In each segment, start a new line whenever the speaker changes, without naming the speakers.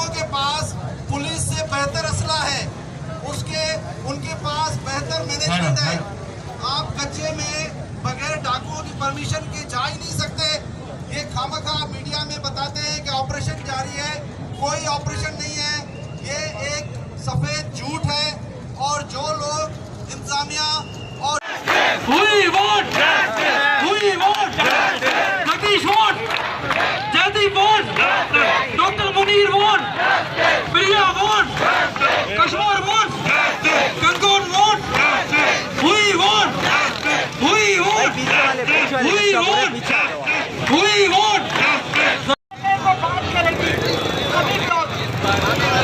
लोगों के पास पुलिस से बेहतर असला है, उनके पास बेहतर मैनेजमेंट है। आप कच्चे में बगैर डाकुओं की परमिशन के जा ही नहीं सकते। ये खामखा मीडिया में बताते हैं कि ऑपरेशन जारी है, कोई ऑपरेशन नहीं है। ये एक सफेद झूठ है। और जो लोग इंतजामिया और
Jagdish vote, Jaideep vote, doctor Munir vote, Priya vote, Kashmir vote, गंगोन वोट, हुई वोट, हुई वोट, हुई वोट, हुई वोट।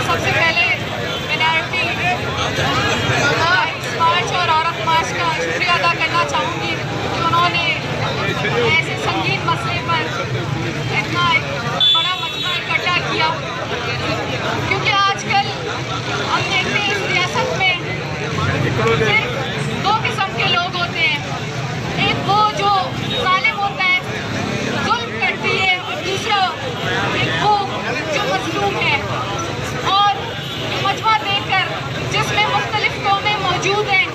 सबसे पहले मिनॉरिटी मार्च और औरत मार्च का शुक्रिया अदा करना चाहूँगी कि उन्होंने ऐसे संगीन मसले पर इतना बड़ा मजमा इकट्ठा किया, क्योंकि आजकल हम देखते हैं इस रियासत में सिर्फ दो किस्म के लोग होते हैं। एक वो जो जालिम होता है, जुल्म करती है, और दूसरा एक वो जो मजलूम है। और मजमा देखकर जिसमें मुख्तलिफ कौमें मौजूद हैं,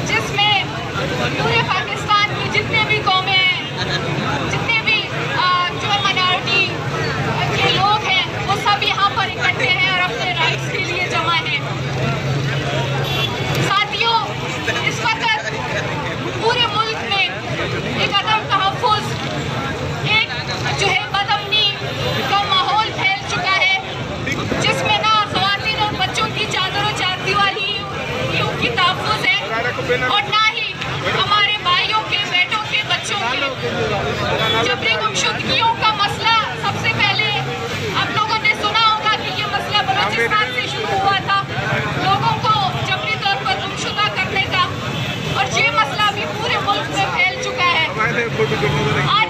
जिसमें पूरे पाकिस्तान की जितने भी कौमें हैं, जितने भी जो माइनॉरिटी के लोग हैं, वो सब यहाँ पर इकट्ठे हैं और अपने राइट्स के लिए जमा हैं। साथियों, इस वक्त पूरे मुल्क में एक अदम तहफ़्फ़ुज़, एक जो है बदअमनी का माहौल फैल चुका है, जिसमें ना ख़वातीन और बच्चों की चादर और चारदीवारी की तहफ़्फ़ुज़ है, और ना ही हमारे भाइयों के, बेटों के, बच्चों के जबरी गुमशुदगियों का मसला। सबसे पहले आप लोगों ने सुना होगा कि ये मसला बलूचिस्तान से शुरू हुआ था, लोगों को जबरी तौर पर गुमशुदा करने का, और ये मसला भी पूरे मुल्क में फैल चुका है। आज